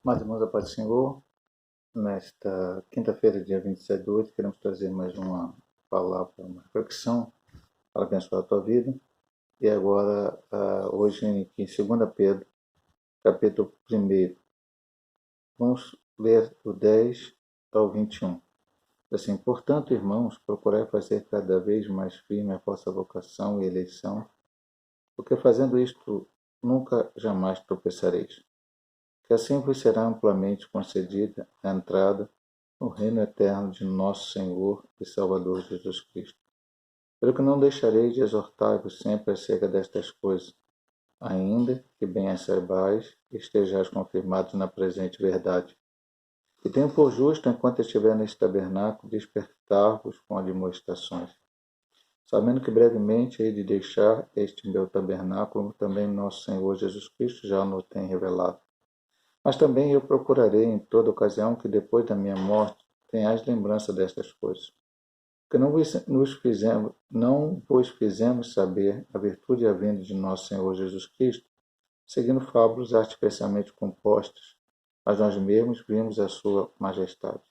Mas, irmãos, a paz do Senhor, nesta quinta-feira, dia 27 de 8, queremos trazer mais uma palavra, uma reflexão para abençoar a tua vida. E agora, hoje, em 2 Pedro, capítulo 1, vamos ler do 10 ao 21. Assim, portanto, irmãos, procurai fazer cada vez mais firme a vossa vocação e eleição, porque fazendo isto, nunca jamais tropeçareis. Que assim vos será amplamente concedida a entrada no reino eterno de nosso Senhor e Salvador Jesus Cristo. Pelo que não deixarei de exortar-vos sempre acerca destas coisas, ainda que bem as saibais e estejais confirmados na presente verdade. E tenho por justo, enquanto estiver neste tabernáculo, despertar-vos com admoestações, sabendo que brevemente hei de deixar este meu tabernáculo, como também nosso Senhor Jesus Cristo já nos tem revelado. Mas também eu procurarei em toda ocasião que depois da minha morte tenhais lembrança destas coisas. Porque não vos fizemos saber a virtude e a vinda de nosso Senhor Jesus Cristo, seguindo fábulas artificialmente compostas, mas nós mesmos vimos a sua majestade.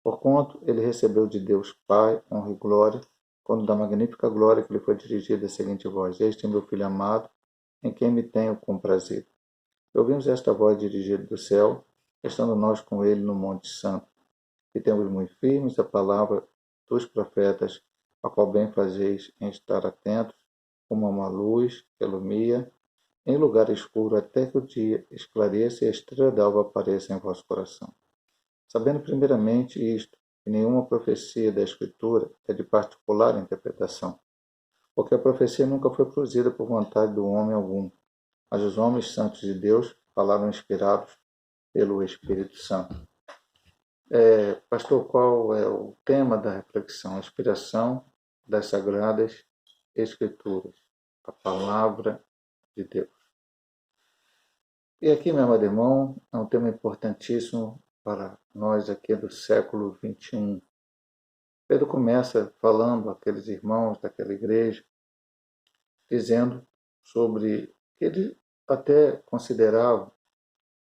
Porquanto ele recebeu de Deus Pai honra e glória, quando da magnífica glória que lhe foi dirigida a seguinte voz: Este é meu Filho amado, em quem me tenho comprazido. E ouvimos esta voz dirigida do céu, estando nós com ele no Monte Santo, e temos muito firmes a palavra dos profetas, a qual bem fazeis em estar atentos, como uma luz que ilumia em lugar escuro, até que o dia esclareça e a estrela d'alva apareça em vosso coração. Sabendo primeiramente isto, que nenhuma profecia da Escritura é de particular interpretação, porque a profecia nunca foi produzida por vontade do homem algum, mas os homens santos de Deus falaram inspirados pelo Espírito Santo. Pastor, qual é o tema da reflexão? A inspiração das Sagradas Escrituras, a Palavra de Deus. E aqui, meu amado irmão, é um tema importantíssimo para nós aqui do século XXI. Pedro começa falando àqueles irmãos daquela igreja, dizendo sobre que ele até considerava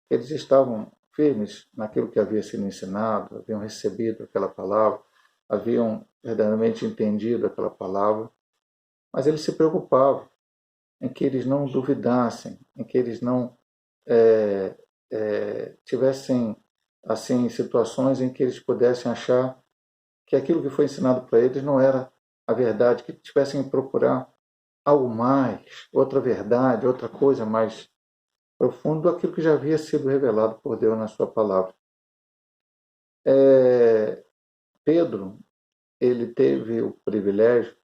que eles estavam firmes naquilo que havia sido ensinado, haviam recebido aquela palavra, haviam verdadeiramente entendido aquela palavra, mas ele se preocupava em que eles não duvidassem, em que eles não tivessem assim situações em que eles pudessem achar que aquilo que foi ensinado para eles não era a verdade, que tivessem que procurar algo mais, outra verdade, outra coisa mais profundo daquilo que já havia sido revelado por Deus na sua palavra. Pedro, ele teve o privilégio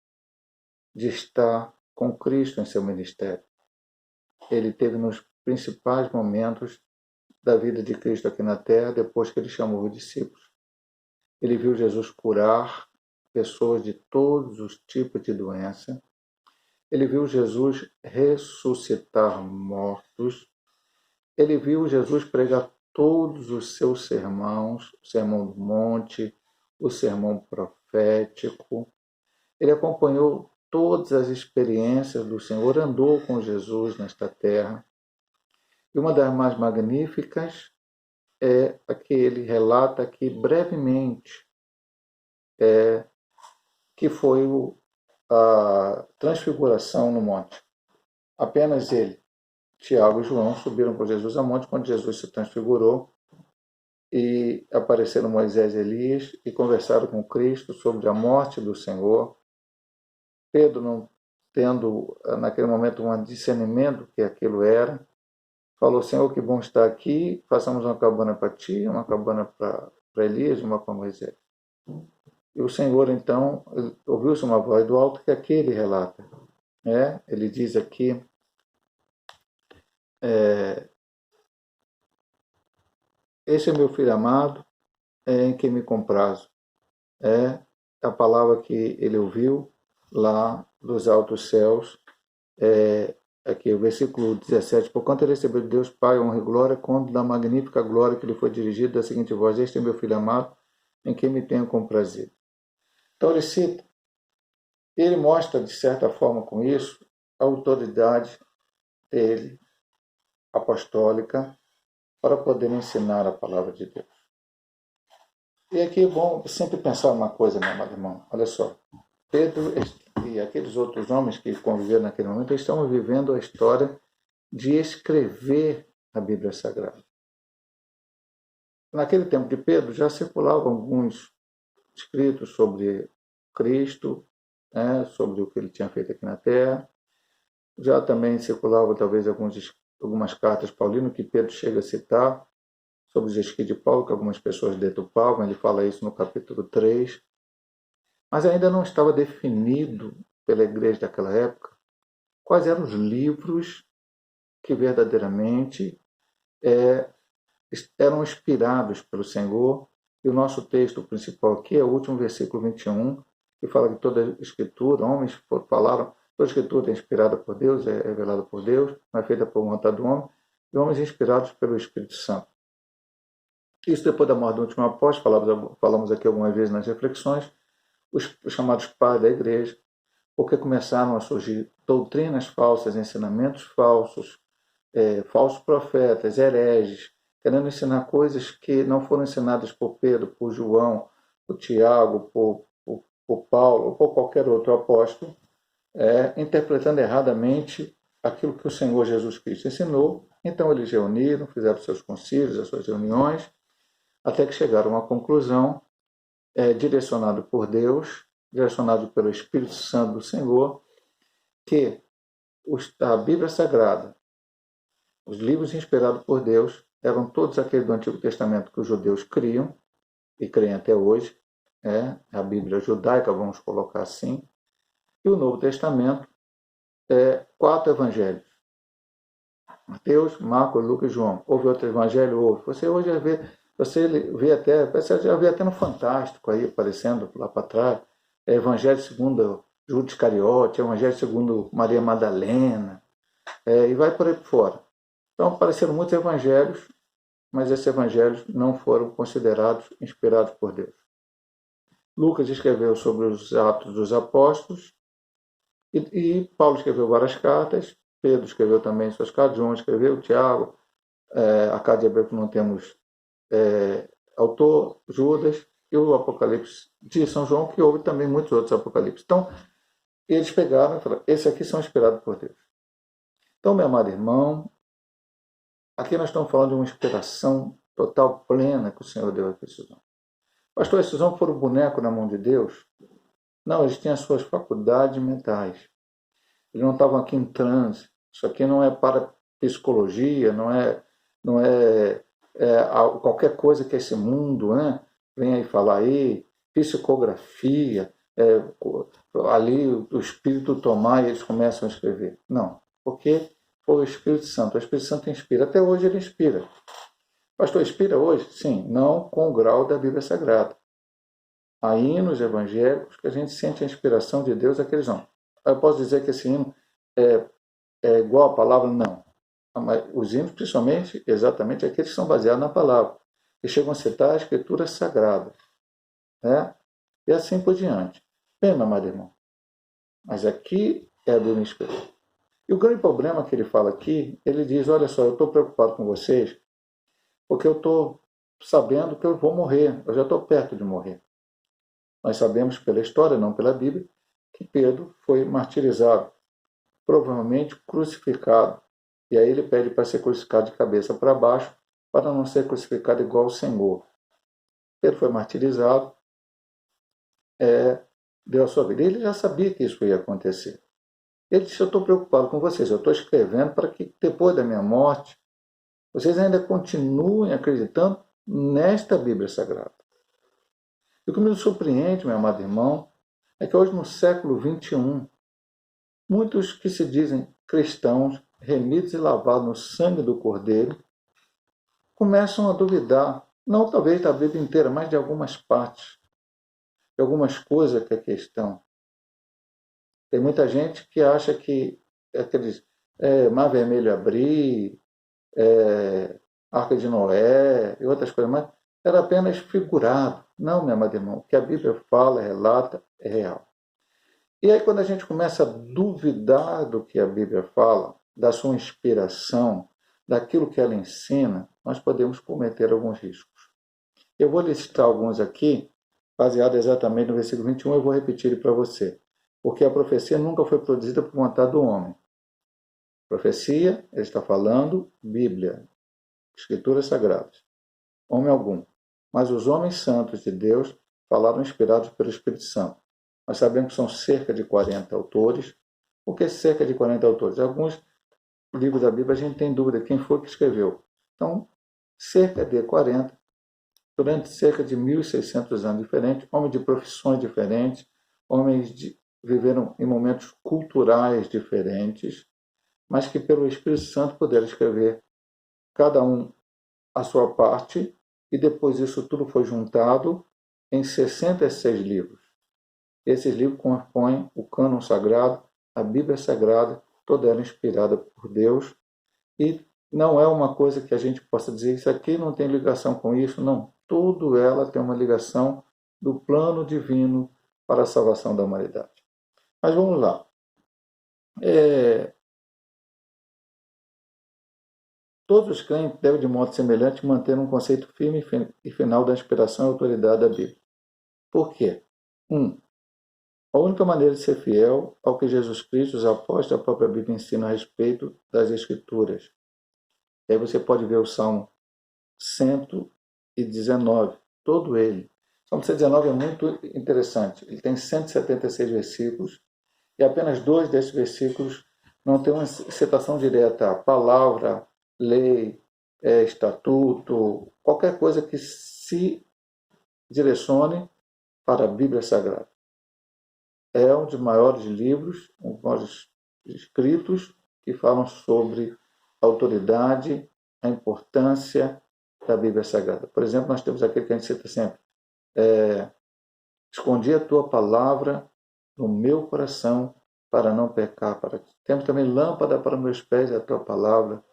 de estar com Cristo em seu ministério. Ele teve nos principais momentos da vida de Cristo aqui na terra, depois que ele chamou os discípulos. Ele viu Jesus curar pessoas de todos os tipos de doença. Ele viu Jesus ressuscitar mortos. Ele viu Jesus pregar todos os seus sermões, o Sermão do Monte, o Sermão Profético. Ele acompanhou todas as experiências do Senhor, andou com Jesus nesta terra. E uma das mais magníficas é a que ele relata aqui brevemente, que foi a transfiguração no monte. Apenas ele, Tiago e João subiram com Jesus ao monte quando Jesus se transfigurou, e apareceram Moisés e Elias e conversaram com Cristo sobre a morte do Senhor. Pedro, não tendo naquele momento um discernimento que aquilo era, falou: Senhor, que bom estar aqui, façamos uma cabana para ti, uma cabana para Elias e uma para Moisés. E o Senhor, então, ouviu-se uma voz do alto, que aqui ele relata. Ele diz aqui, esse é meu filho amado, em quem me comprazo. É a palavra que ele ouviu lá dos altos céus. Aqui o versículo 17: porquanto ele recebeu de Deus Pai honra e glória, quando da magnífica glória que lhe foi dirigida da seguinte voz: Este é meu filho amado, em quem me tenho comprazido. Então ele cita, ele mostra de certa forma com isso a autoridade dele, apostólica, para poder ensinar a palavra de Deus. E aqui é bom sempre pensar uma coisa, meu amado irmão. Olha só, Pedro e aqueles outros homens que conviveram naquele momento estão vivendo a história de escrever a Bíblia Sagrada. Naquele tempo de Pedro já circulavam alguns escritos sobre Cristo, sobre o que ele tinha feito aqui na Terra. Já também circulavam talvez algumas cartas paulinas que Pedro chega a citar sobre os escritos de Paulo, que algumas pessoas deturpavam. Ele fala isso no capítulo 3. Mas ainda não estava definido pela igreja daquela época quais eram os livros que verdadeiramente eram inspirados pelo Senhor. E o nosso texto principal aqui é o último versículo 21, que fala que toda escritura, homens falaram, toda escritura é inspirada por Deus, é revelada por Deus, não é feita por vontade do homem, e homens inspirados pelo Espírito Santo. Isso depois da morte do último apóstolo, falamos aqui algumas vezes nas reflexões, os chamados pais da igreja, porque começaram a surgir doutrinas falsas, ensinamentos falsos, falsos profetas, hereges, querendo ensinar coisas que não foram ensinadas por Pedro, por João, por Tiago, por Paulo ou por qualquer outro apóstolo, interpretando erradamente aquilo que o Senhor Jesus Cristo ensinou. Então eles reuniram, fizeram seus concílios, as suas reuniões, até que chegaram à conclusão, direcionado por Deus, direcionado pelo Espírito Santo do Senhor, que a Bíblia Sagrada, os livros inspirados por Deus, eram todos aqueles do Antigo Testamento que os judeus criam, e creem até hoje, a Bíblia judaica, vamos colocar assim, e o Novo Testamento 4 evangelhos. Mateus, Marcos, Lucas e João. Houve outro evangelho? Houve. Você hoje já vê até no Fantástico aí, aparecendo lá para trás, evangelho segundo Judas Iscariote, evangelho segundo Maria Madalena, e vai por aí fora. Então apareceram muitos evangelhos, mas esses evangelhos não foram considerados inspirados por Deus. Lucas escreveu sobre os Atos dos Apóstolos, e Paulo escreveu várias cartas, Pedro escreveu também suas cartas, João escreveu, Tiago, a carta de Hebreu que não temos autor, Judas, e o Apocalipse de São João, que houve também muitos outros Apocalipses. Então, eles pegaram e falaram, esses aqui são inspirados por Deus. Então, meu amado irmão, aqui nós estamos falando de uma inspiração total, plena, que o Senhor deu a esses homens. Pastor, esses homens foram boneco na mão de Deus? Não, eles tinham as suas faculdades mentais. Eles não estavam aqui em transe. Isso aqui não é para psicologia, não é qualquer coisa que esse mundo vem aí falar aí, psicografia, ali o Espírito tomar e eles começam a escrever. Não, porque foi o Espírito Santo. O Espírito Santo inspira. Até hoje ele inspira. Pastor, inspira hoje? Sim, não com o grau da Bíblia Sagrada. Há hinos evangélicos que a gente sente a inspiração de Deus àqueles homens. Eu posso dizer que esse hino é igual à palavra? Não. Os hinos, principalmente, exatamente aqueles que são baseados na palavra, que chegam a citar a Escritura Sagrada. E assim por diante. Bem, meu amado irmão, mas aqui é a Bíblia inspirada. E o grande problema que ele fala aqui, ele diz, olha só, eu estou preocupado com vocês, porque eu estou sabendo que eu vou morrer, eu já estou perto de morrer. Nós sabemos pela história, não pela Bíblia, que Pedro foi martirizado, provavelmente crucificado. E aí ele pede para ser crucificado de cabeça para baixo, para não ser crucificado igual ao Senhor. Pedro foi martirizado, deu a sua vida. Ele já sabia que isso ia acontecer. Ele disse, eu estou preocupado com vocês, eu estou escrevendo para que depois da minha morte, vocês ainda continuem acreditando nesta Bíblia Sagrada. E o que me surpreende, meu amado irmão, é que hoje no século XXI, muitos que se dizem cristãos, remidos e lavados no sangue do Cordeiro, começam a duvidar, não talvez da Bíblia inteira, mas de algumas partes, de algumas coisas que aqui estão. Tem muita gente que acha que aqueles Mar Vermelho abrir, Arca de Noé e outras coisas mais, era apenas figurado. Não, meu amado irmão, o que a Bíblia fala, relata, é real. E aí quando a gente começa a duvidar do que a Bíblia fala, da sua inspiração, daquilo que ela ensina, nós podemos cometer alguns riscos. Eu vou listar alguns aqui, baseado exatamente no versículo 21, eu vou repetir ele para você. Porque a profecia nunca foi produzida por vontade do homem. Profecia, ele está falando, Bíblia, Escrituras Sagradas. Homem algum. Mas os homens santos de Deus falaram inspirados pelo Espírito Santo. Nós sabemos que são cerca de 40 autores. Por que cerca de 40 autores? Alguns livros da Bíblia a gente tem dúvida quem foi que escreveu. Então, cerca de 40, durante cerca de 1.600 anos diferentes, homens de profissões diferentes, viveram em momentos culturais diferentes, mas que pelo Espírito Santo puderam escrever cada um a sua parte, e depois isso tudo foi juntado em 66 livros. Esses livros compõem o cânon sagrado, a Bíblia Sagrada, toda ela inspirada por Deus, e não é uma coisa que a gente possa dizer, isso aqui não tem ligação com isso, não. Tudo ela tem uma ligação do plano divino para a salvação da humanidade. Mas vamos lá. Todos os crentes devem, de modo semelhante, manter um conceito firme e final da inspiração e autoridade da Bíblia. Por quê? 1. A única maneira de ser fiel ao que Jesus Cristo, os apóstolos e a própria Bíblia ensinam a respeito das Escrituras. E aí você pode ver o Salmo 119, todo ele. O Salmo 119 é muito interessante. Ele tem 176 versículos e apenas 2 desses versículos não tem uma citação direta à palavra, lei, estatuto, qualquer coisa que se direcione para a Bíblia Sagrada. É um dos maiores livros, um dos maiores escritos que falam sobre a autoridade, a importância da Bíblia Sagrada. Por exemplo, nós temos aquele que a gente cita sempre. Escondi a tua palavra no meu coração para não pecar para ti. Temos também lâmpada para meus pés a tua palavra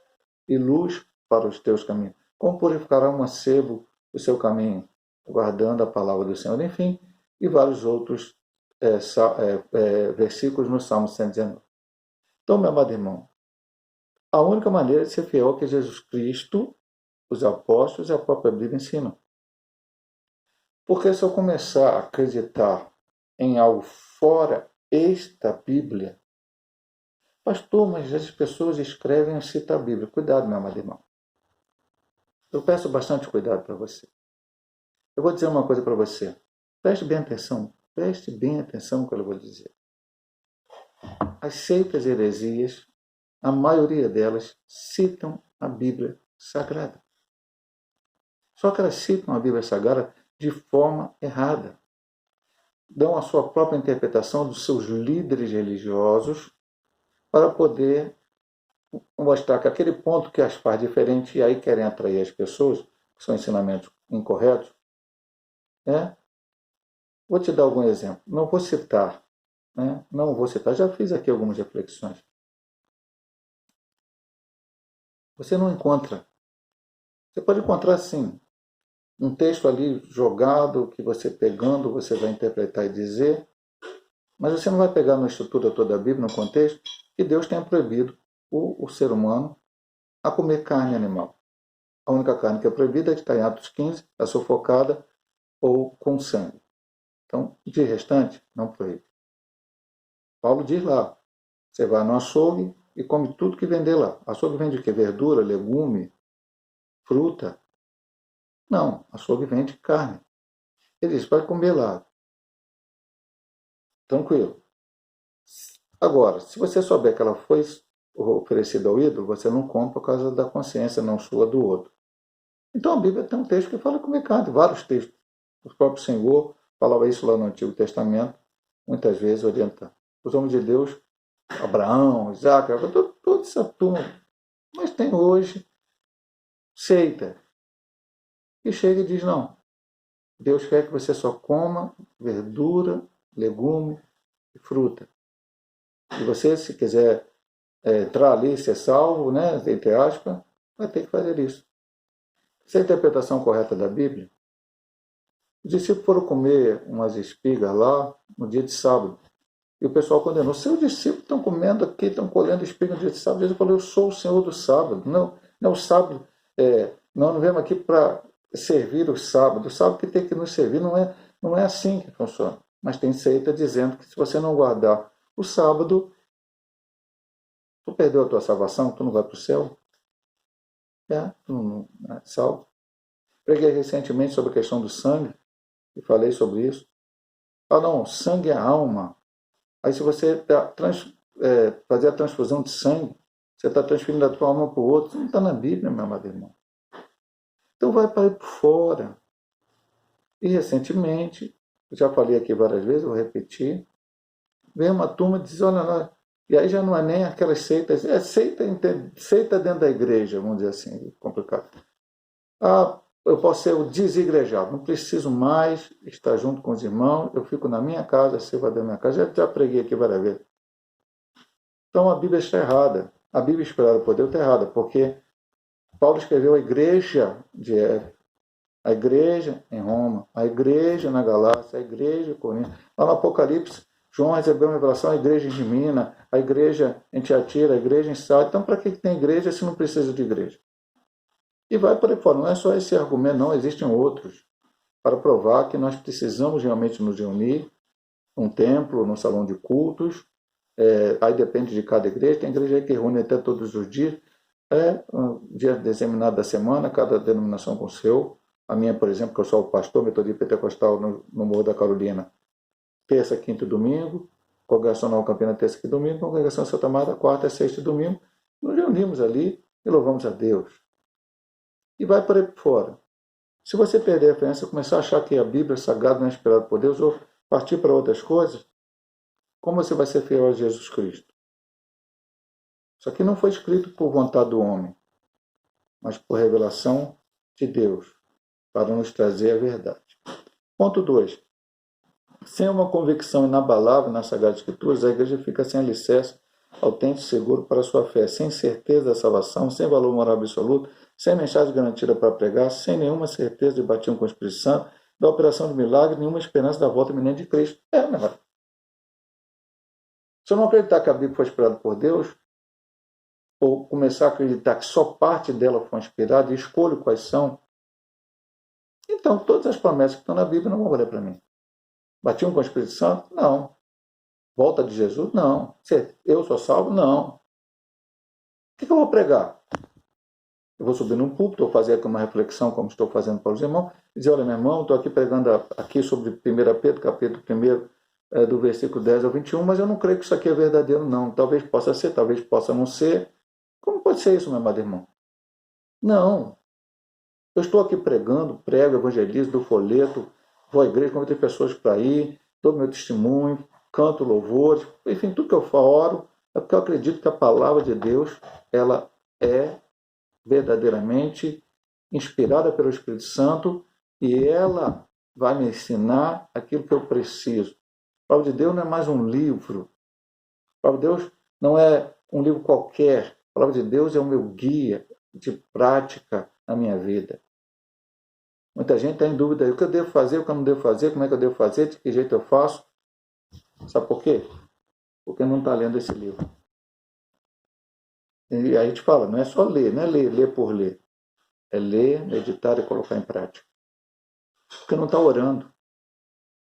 e luz para os teus caminhos. Como purificará um mancebo o seu caminho? Guardando a palavra do Senhor. Enfim, e vários outros versículos no Salmo 119. Então, meu amado irmão, a única maneira de ser fiel é que Jesus Cristo, os apóstolos e a própria Bíblia ensinam. Porque se eu começar a acreditar em algo fora esta Bíblia, pastor, mas as pessoas escrevem e citam a Bíblia. Cuidado, meu amado irmão. Eu peço bastante cuidado para você. Eu vou dizer uma coisa para você. Preste bem atenção no que eu vou dizer. As seitas e heresias, a maioria delas, citam a Bíblia Sagrada. Só que elas citam a Bíblia Sagrada de forma errada. Dão a sua própria interpretação dos seus líderes religiosos para poder mostrar que aquele ponto que as faz diferente e aí querem atrair as pessoas, que são ensinamentos incorretos, Vou te dar algum exemplo. Não vou citar, já fiz aqui algumas reflexões. Você não encontra. Você pode encontrar, sim, um texto ali jogado, que você pegando, você vai interpretar e dizer, mas você não vai pegar na estrutura toda da Bíblia, no contexto, que Deus tenha proibido o ser humano a comer carne animal. A única carne que é proibida é que está em Atos 15, a sufocada ou com sangue. Então, de restante, não proíbe. Paulo diz lá, você vai no açougue e come tudo que vender lá. Açougue vende o quê? Verdura, legume, fruta? Não, açougue vende carne. Ele diz, vai comer lá. Tranquilo. Agora, se você souber que ela foi oferecida ao ídolo, você não come por causa da consciência, não sua do outro. Então a Bíblia tem um texto que fala comer carne, vários textos. O próprio Senhor falava isso lá no Antigo Testamento, muitas vezes orientando. Os homens de Deus, Abraão, Isaac, toda essa turma. Mas tem hoje seita que chega e diz, não, Deus quer que você só coma verdura, legume e fruta. E você, se quiser entrar ali, ser salvo, entre aspas, vai ter que fazer isso. Essa é a interpretação correta da Bíblia. Os discípulos foram comer umas espigas lá no dia de sábado. E o pessoal condenou. Seus discípulos estão comendo aqui, estão colhendo espigas no dia de sábado. Jesus falou, eu sou o Senhor do sábado. Não é o sábado Nós não viemos aqui para servir o sábado. O sábado que tem que nos servir não é assim que funciona. Mas tem seita dizendo que se você não guardar o sábado, tu perdeu a tua salvação, tu não vai para o céu. Tu não é salvo. Preguei recentemente sobre a questão do sangue e falei sobre isso. Não, sangue é alma. Aí se você fazer a transfusão de sangue, você está transferindo a tua alma para o outro. Isso não está na Bíblia, meu amado irmão. Então vai para aí por fora. E recentemente, eu já falei aqui várias vezes, vou repetir, vem uma turma e diz, olha, e aí já não é nem aquelas seitas, é seita dentro da igreja, vamos dizer assim, complicado. Eu posso ser o desigrejado, não preciso mais estar junto com os irmãos, eu fico na minha casa, você vai da minha casa, já preguei aqui várias vezes. Então a Bíblia está errada, a Bíblia inspirada por Deus está errada, porque Paulo escreveu a igreja de Éfeso, a igreja em Roma, a igreja na Galácia, a igreja em Corinto. Lá no Apocalipse, João recebeu uma revelação, a igreja de Minas, a igreja em Tiatira, a igreja em Sardes. Então, para que tem igreja se não precisa de igreja? E vai por aí fora. Não é só esse argumento, não. Existem outros para provar que nós precisamos realmente nos reunir num templo, num salão de cultos. Aí depende de cada igreja. Tem igreja que reúne até todos os dias. Um dia determinado da semana, cada denominação com o seu. A minha, por exemplo, que eu sou o pastor metodista pentecostal no Morro da Carolina, terça, quinta e domingo, congregacional Campina, terça e domingo, congregação Santa Marta, quarta, sexta e domingo. Nos reunimos ali e louvamos a Deus. E vai por aí por fora. Se você perder a referência, começar a achar que a Bíblia sagrada não é inspirada por Deus, ou partir para outras coisas, como você vai ser fiel a Jesus Cristo? Isso aqui não foi escrito por vontade do homem, mas por revelação de Deus, para nos trazer a verdade. Ponto 2. Sem uma convicção inabalável nas Sagradas Escrituras, a igreja fica sem alicerce autêntico e seguro para a sua fé, sem certeza da salvação, sem valor moral absoluto, sem mensagem garantida para pregar, sem nenhuma certeza de batismo com o Espírito Santo, da operação de milagre, nenhuma esperança da volta iminente de Cristo. Meu irmão. Se eu não acreditar que a Bíblia foi inspirada por Deus, ou começar a acreditar que só parte dela foi inspirada e escolho quais são, então todas as promessas que estão na Bíblia não vão valer para mim. Batismo com o Espírito Santo? Não. Volta de Jesus? Não. Eu sou salvo? Não. O que eu vou pregar? Eu vou subir num púlpito, vou fazer aqui uma reflexão, como estou fazendo para os irmãos, e dizer, olha, meu irmão, estou aqui pregando aqui sobre 1 Pedro, capítulo 1, do versículo 10 ao 21, mas eu não creio que isso aqui é verdadeiro, não. Talvez possa ser, talvez possa não ser. Como pode ser isso, meu amado irmão? Não. Eu estou aqui pregando, prego, evangelizo, dou folheto, vou à igreja, convido pessoas para ir, dou meu testemunho, canto louvores, enfim, tudo que eu falo é porque eu acredito que a palavra de Deus, ela é verdadeiramente inspirada pelo Espírito Santo e ela vai me ensinar aquilo que eu preciso. A palavra de Deus não é mais um livro. A palavra de Deus não é um livro qualquer. A palavra de Deus é o meu guia de prática na minha vida. Muita gente está em dúvida aí, o que eu devo fazer, o que eu não devo fazer, como é que eu devo fazer, de que jeito eu faço. Sabe por quê? Porque não está lendo esse livro. E aí a gente fala, não é só ler, não é ler por ler. É ler, meditar e colocar em prática. Porque não está orando.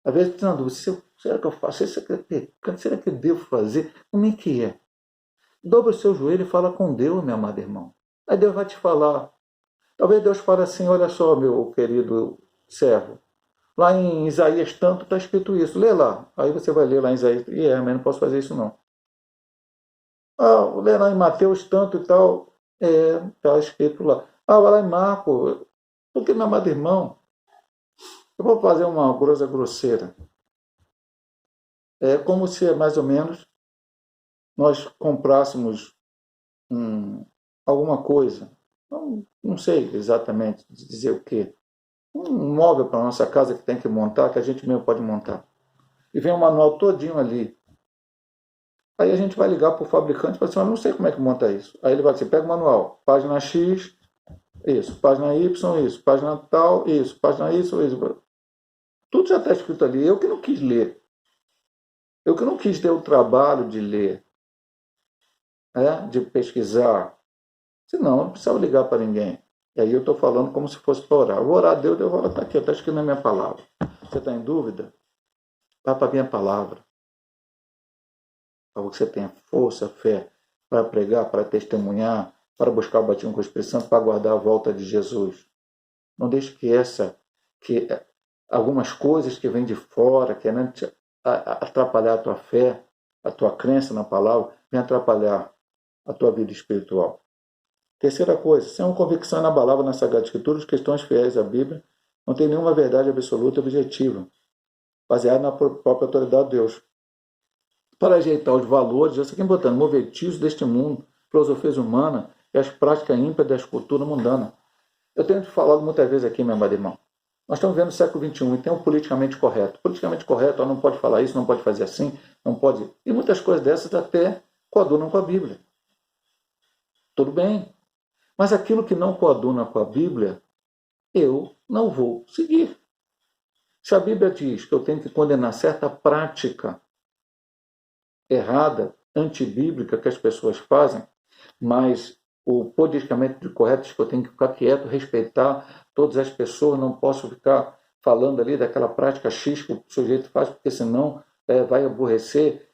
Às vezes está na dúvida, será que eu faço? Será que eu devo fazer? Como é que é? Dobra o seu joelho e fala com Deus, meu amado irmão. Aí Deus vai te falar. Talvez Deus fale assim, olha só, meu querido servo. Lá em Isaías tanto está escrito isso. Lê lá. Aí você vai ler lá em Isaías. Mas não posso fazer isso não. Lê lá em Mateus tanto e tal. Está escrito lá. Vai lá em Marcos. Porque, meu amado irmão, eu vou fazer uma grossa grosseira. É como se, mais ou menos, nós comprássemos alguma coisa. Não sei exatamente dizer o quê. Um móvel para a nossa casa que tem que montar, que a gente mesmo pode montar. E vem um manual todinho ali. Aí a gente vai ligar para o fabricante e fala assim, eu não sei como é que monta isso. Aí ele vai dizer, pega o manual, página X, isso, página Y, isso, página tal, isso, página isso. Tudo já está escrito ali. Eu que não quis ler. Eu que não quis ter o trabalho de ler, de pesquisar. Senão, não precisava ligar para ninguém. E aí eu estou falando como se fosse para orar. Eu vou orar a Deus, eu vou orar, está aqui, está escrito na minha palavra. Você está em dúvida? Vá para a minha palavra. Para que você tenha força, fé, para pregar, para testemunhar, para buscar o batismo com o Espírito Santo, para aguardar a volta de Jesus. Não deixe que algumas coisas que vêm de fora, querendo atrapalhar a tua fé, a tua crença na palavra, venham atrapalhar a tua vida espiritual. Terceira coisa, sem uma convicção inabalável na Sagrada Escritura, os cristãos fiéis à Bíblia não têm nenhuma verdade absoluta e objetiva, baseada na própria autoridade de Deus. Para ajeitar os valores, já aqui botando movetis deste mundo, filosofias humanas e as práticas ímpias da cultura mundana. Eu tenho falado muitas vezes aqui, meu amado irmão, nós estamos vendo o século XXI e tem um politicamente correto. Politicamente correto, não pode falar isso, não pode fazer assim, não pode... E muitas coisas dessas até coadunam com a Bíblia. Tudo bem. Mas aquilo que não coaduna com a Bíblia, eu não vou seguir. Se a Bíblia diz que eu tenho que condenar certa prática errada, antibíblica que as pessoas fazem, mas o politicamente correto diz que eu tenho que ficar quieto, respeitar todas as pessoas, não posso ficar falando ali daquela prática X que o sujeito faz, porque senão vai aborrecer,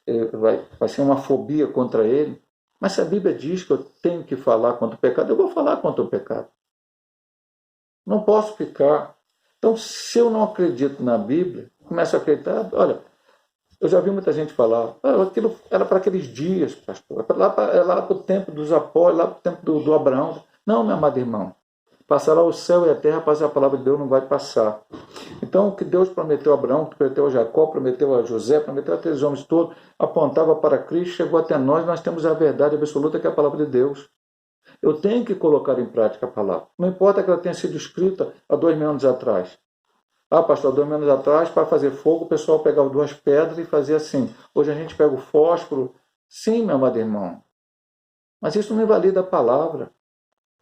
vai ser uma fobia contra ele. Mas se a Bíblia diz que eu tenho que falar contra o pecado, eu vou falar contra o pecado. Não posso ficar. Então, se eu não acredito na Bíblia, começo a acreditar, olha, eu já vi muita gente falar, aquilo era para aqueles dias, pastor, é lá para o tempo dos apóstolos, lá para o tempo do Abraão. Não, meu amado irmão, passará o céu e a terra, mas a palavra de Deus não vai passar. Então, o que Deus prometeu a Abraão, que prometeu a Jacó, prometeu a José, prometeu a aqueles homens todos, apontava para Cristo, chegou até nós temos a verdade absoluta que é a palavra de Deus. Eu tenho que colocar em prática a palavra. Não importa que ela tenha sido escrita há 2.000 anos atrás. Ah, pastor, 2.000 anos atrás, para fazer fogo, o pessoal pegava 2 pedras e fazia assim. Hoje a gente pega o fósforo. Sim, meu amado irmão. Mas isso não invalida a palavra.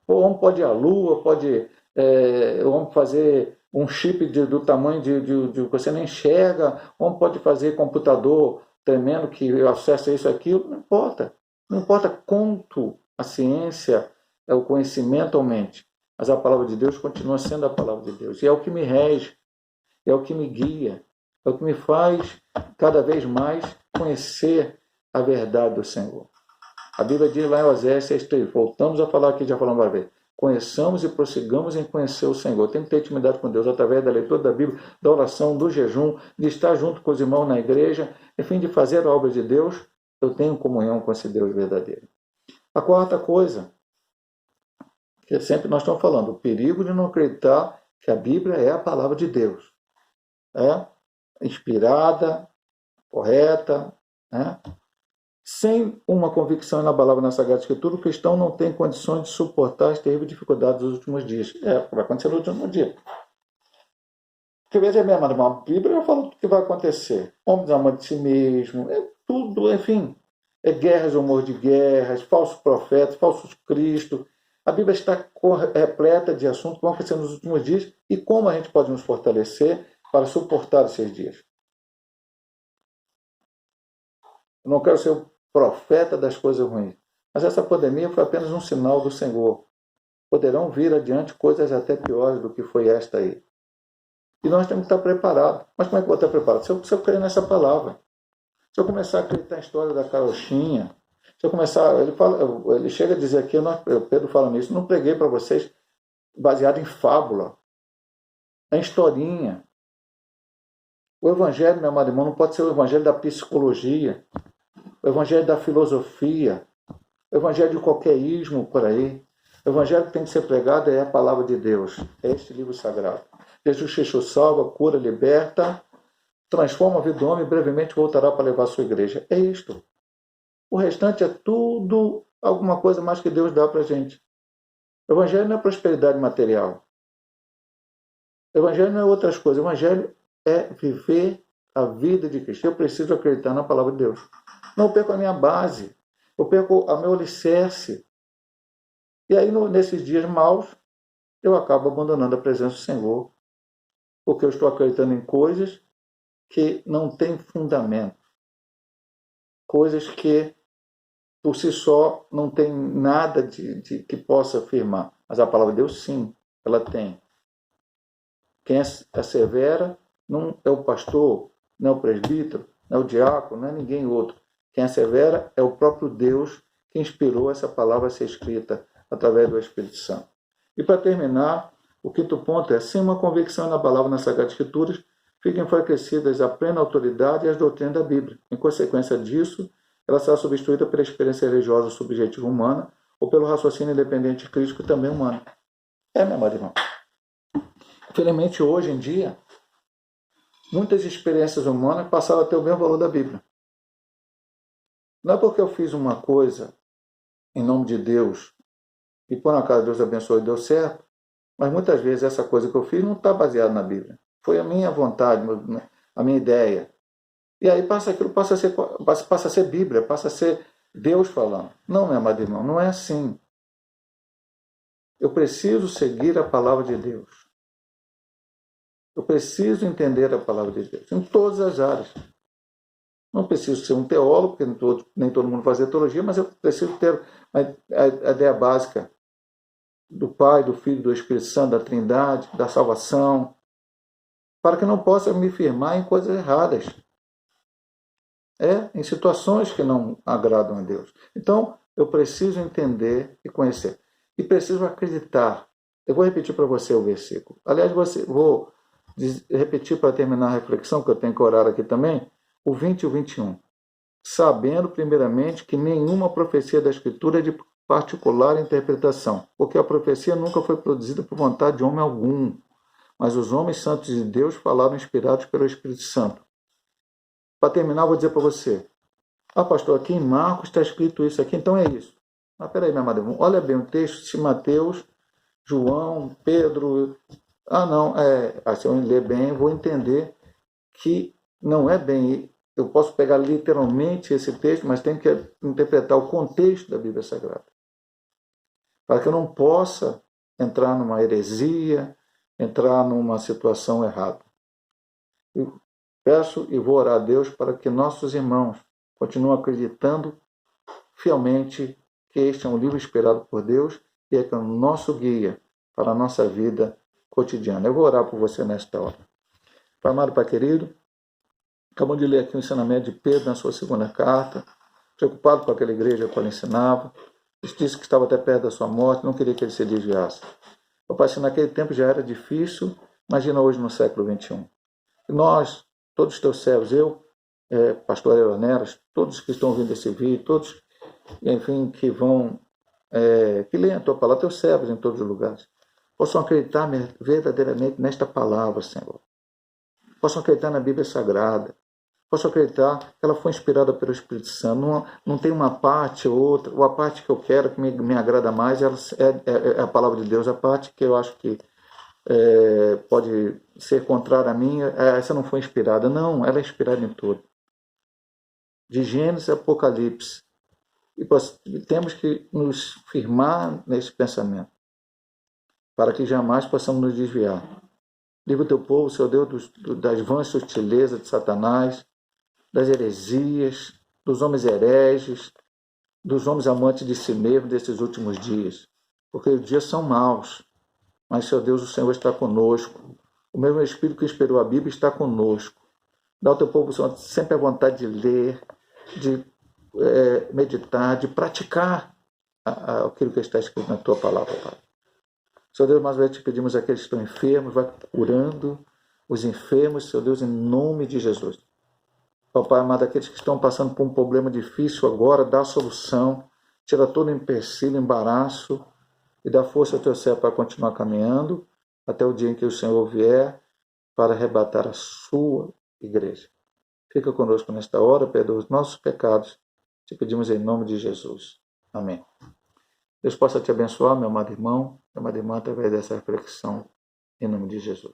O homem pode ir à lua, pode o homem fazer um chip do tamanho de você nem enxerga, o homem pode fazer computador tremendo que acessa isso, aquilo, não importa. Não importa quanto a ciência, o conhecimento aumente, mas a palavra de Deus continua sendo a palavra de Deus. E é o que me rege, é o que me guia, é o que me faz cada vez mais conhecer a verdade do Senhor. A Bíblia diz lá em Oséias 6,3, voltamos a falar aqui, já falamos uma vez, conheçamos e prossigamos em conhecer o Senhor. Tem que ter intimidade com Deus através da leitura da Bíblia, da oração, do jejum, de estar junto com os irmãos na igreja, enfim, de fazer a obra de Deus. Eu tenho comunhão com esse Deus verdadeiro. A quarta coisa, que sempre nós estamos falando, o perigo de não acreditar que a Bíblia é a palavra de Deus. É inspirada, correta, né? Sem uma convicção inabalável na Sagrada Escritura, o cristão não tem condições de suportar as terríveis dificuldades dos últimos dias. Vai acontecer no último dia. Porque veja mesmo, irmão, a Bíblia já fala o que vai acontecer. Homens amantes de si mesmo, tudo, enfim. Guerras, rumor de guerras, falsos profetas, falsos cristos. A Bíblia está repleta de assuntos que vão acontecer nos últimos dias e como a gente pode nos fortalecer para suportar esses dias. Eu não quero ser o profeta das coisas ruins, mas essa pandemia foi apenas um sinal do Senhor. Poderão vir adiante coisas até piores do que foi esta aí. E nós temos que estar preparados. Mas como é que eu vou estar preparado? Se eu crer nessa palavra. Se eu começar a acreditar na história da carochinha, se eu começar... Ele chega a dizer aqui, Pedro fala nisso, não preguei para vocês baseado em fábula, em historinha. O evangelho, meu amado irmão, não pode ser o evangelho da psicologia, o evangelho da filosofia, o evangelho de qualquer ismo por aí. O evangelho que tem que ser pregado é a palavra de Deus, é este livro sagrado. Jesus Cristo salva, cura, liberta, transforma a vida do homem e brevemente voltará para levar a sua igreja. É isto. O restante é tudo alguma coisa mais que Deus dá para a gente. O evangelho não é prosperidade material. O evangelho não é outras coisas. O evangelho é viver a vida de Cristo. Eu preciso acreditar na palavra de Deus. Não perco a minha base. Eu perco a meu alicerce. E aí, nesses dias maus, eu acabo abandonando a presença do Senhor, porque eu estou acreditando em coisas que não têm fundamento. Coisas que, por si só, não tem nada que possa afirmar. Mas a palavra de Deus, sim, ela tem. Quem assevera não é o pastor, não é o presbítero, não é o diácono, não é ninguém outro. Quem assevera é o próprio Deus que inspirou essa palavra a ser escrita através do Espírito Santo. E para terminar, o quinto ponto é: sem uma convicção inabalável nas Sagradas Escrituras, ficam enfraquecidas a plena autoridade e as doutrinas da Bíblia. Em consequência disso, ela será substituída pela experiência religiosa subjetiva humana ou pelo raciocínio independente crítico também humano. Meu amado irmão. Infelizmente, hoje em dia, muitas experiências humanas passaram a ter o mesmo valor da Bíblia. Não é porque eu fiz uma coisa em nome de Deus e por acaso Deus abençoou e deu certo, mas muitas vezes essa coisa que eu fiz não está baseada na Bíblia. Foi a minha vontade, a minha ideia. E aí aquilo passa a ser Bíblia, passa a ser Deus falando. Não, meu amado irmão, não é assim. Eu preciso seguir a palavra de Deus. Eu preciso entender a palavra de Deus em todas as áreas. Não preciso ser um teólogo, porque nem todo mundo faz teologia, mas eu preciso ter a ideia básica do Pai, do Filho, do Espírito Santo, da Trindade, da salvação, para que não possa me firmar em coisas erradas. Em situações que não agradam a Deus. Então, eu preciso entender e conhecer. E preciso acreditar. Eu vou repetir para você o versículo. Aliás, vou repetir para terminar a reflexão, que eu tenho que orar aqui também, o 20 e o 21. Sabendo, primeiramente, que nenhuma profecia da Escritura é de particular interpretação, porque a profecia nunca foi produzida por vontade de homem algum, mas os homens santos de Deus falaram inspirados pelo Espírito Santo. Para terminar, vou dizer para você. Pastor, aqui em Marcos está escrito isso aqui, então é isso. Mas peraí, meu amado, olha bem o texto de Mateus, João, Pedro. Não, se eu ler bem, vou entender que não é bem. Eu posso pegar literalmente esse texto, mas tenho que interpretar o contexto da Bíblia Sagrada. Para que eu não possa entrar numa heresia, entrar numa situação errada. Eu peço e vou orar a Deus para que nossos irmãos continuem acreditando fielmente que este é um livro inspirado por Deus e é que é o nosso guia para a nossa vida cotidiana. Eu vou orar por você nesta hora. Pai amado, Pai querido, acabamos de ler aqui o ensinamento de Pedro na sua segunda carta, preocupado com aquela igreja que ele ensinava, disse que estava até perto da sua morte, não queria que ele se desviasse. Pai, se naquele tempo já era difícil, imagina hoje no século XXI. E nós, todos os teus servos, pastor Aeroneras, todos que estão ouvindo esse vídeo, todos, enfim, que vão, que leem a tua palavra, teus servos em todos os lugares, possam acreditar verdadeiramente nesta palavra, Senhor. Possam acreditar na Bíblia Sagrada. Possam acreditar que ela foi inspirada pelo Espírito Santo. Não tem uma parte ou outra, ou a parte que eu quero, que me agrada mais, ela é a palavra de Deus. A parte que eu acho que pode ser contrária a mim, essa não foi inspirada. Não, ela é inspirada em tudo. De Gênesis a Apocalipse. E temos que nos firmar nesse pensamento, para que jamais possamos nos desviar. Livra o teu povo, Senhor Deus, das vãs sutilezas de Satanás, das heresias, dos homens hereges, dos homens amantes de si mesmo desses últimos dias. Porque os dias são maus, mas, Senhor Deus, o Senhor está conosco. O mesmo Espírito que inspirou a Bíblia está conosco. Dá ao teu povo, Senhor, sempre a vontade de ler, de meditar, de praticar aquilo que está escrito na tua palavra, Pai. Senhor Deus, mais uma vez te pedimos aqueles que estão enfermos, vai curando os enfermos, Senhor Deus, em nome de Jesus. Papai amado, aqueles que estão passando por um problema difícil agora, dá a solução, tira todo o empecilho, embaraço e dá força ao teu servo para continuar caminhando até o dia em que o Senhor vier para arrebatar a sua igreja. Fica conosco nesta hora, perdoa os nossos pecados, te pedimos em nome de Jesus. Amém. Deus possa te abençoar, meu amado irmão, minha amada irmã, através dessa reflexão, em nome de Jesus.